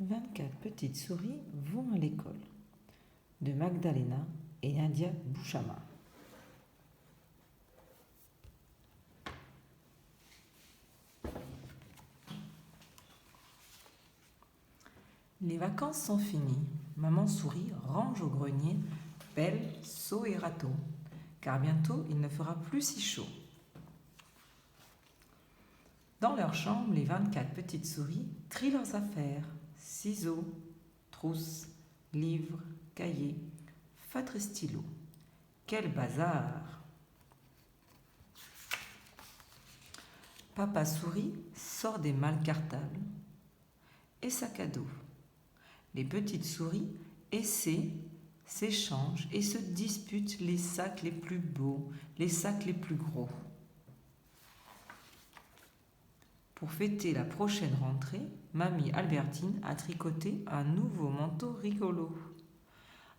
24 petites souris vont à l'école, de Magdalena et Nadia Bouchama. Les vacances sont finies. Maman souris range au grenier pelle, seau et râteau, car bientôt il ne fera plus si chaud. Dans leur chambre, les 24 petites souris trient leurs affaires. Ciseaux, trousses, livres, cahiers, feutres et stylos. Quel bazar! Papa souris sort des malles cartables et sac à dos. Les petites souris essaient, s'échangent et se disputent les sacs les plus beaux, les sacs les plus gros. Pour fêter la prochaine rentrée, Mamie Albertine a tricoté un nouveau manteau rigolo.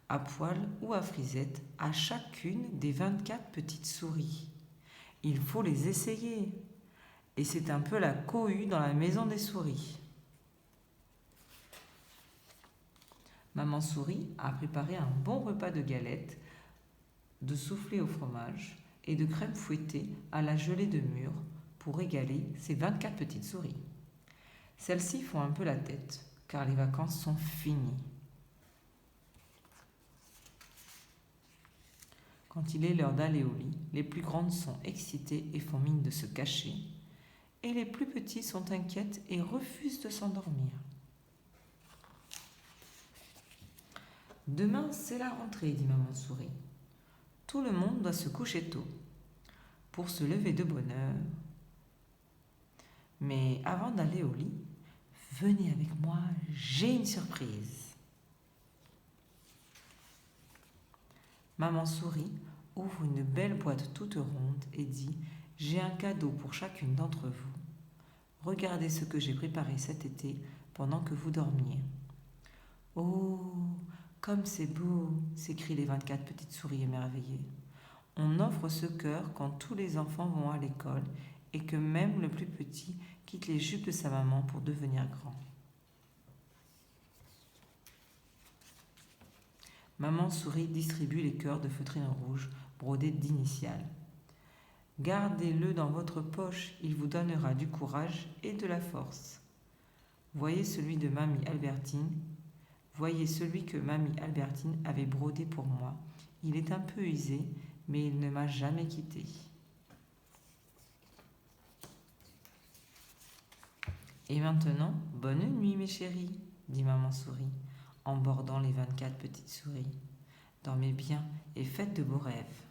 À poil ou à frisette, à chacune des 24 petites souris. Il faut les essayer. Et c'est un peu la cohue dans la maison des souris. Maman souris a préparé un bon repas de galettes, de soufflé au fromage et de crème fouettée à la gelée de mûre pour régaler ses 24 petites souris. Celles-ci font un peu la tête, car les vacances sont finies. Quand il est l'heure d'aller au lit, les plus grandes sont excitées et font mine de se cacher, et les plus petits sont inquiètes et refusent de s'endormir. Demain, c'est la rentrée, dit Maman souris. Tout le monde doit se coucher tôt, pour se lever de bonne heure. Mais avant d'aller au lit, venez avec moi, j'ai une surprise. Maman souris ouvre une belle boîte toute ronde et dit « J'ai un cadeau pour chacune d'entre vous. Regardez ce que j'ai préparé cet été pendant que vous dormiez. » « Oh, comme c'est beau !» s'écrient les 24 petites souris émerveillées. On offre ce cœur quand tous les enfants vont à l'école et que même le plus petit quitte les jupes de sa maman pour devenir grand. Maman souris distribue les cœurs de feutrine rouge brodés d'initiales. Gardez-le dans votre poche, il vous donnera du courage et de la force. Voyez celui de Mamie Albertine. Voyez celui que Mamie Albertine avait brodé pour moi. Il est un peu usé, mais il ne m'a jamais quitté. Et maintenant, bonne nuit mes chéris, dit Maman souris, en bordant les 24 petites souris. Dormez bien et faites de beaux rêves.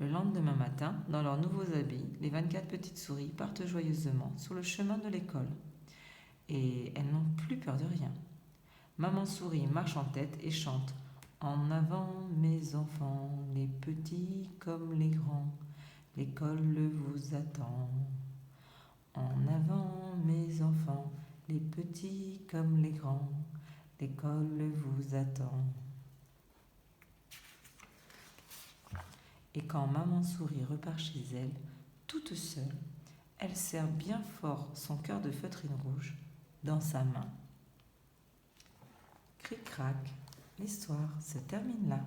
Le lendemain matin, dans leurs nouveaux habits, les 24 petites souris partent joyeusement sur le chemin de l'école. Et elles n'ont plus peur de rien. Maman souris marche en tête et chante « En avant mes enfants, les petits comme les grands, l'école vous attend. En avant mes enfants, les petits comme les grands, l'école vous attend. » Et quand Maman souris repart chez elle, toute seule, elle serre bien fort son cœur de feutrine rouge dans sa main. Cric-crac, l'histoire se termine là.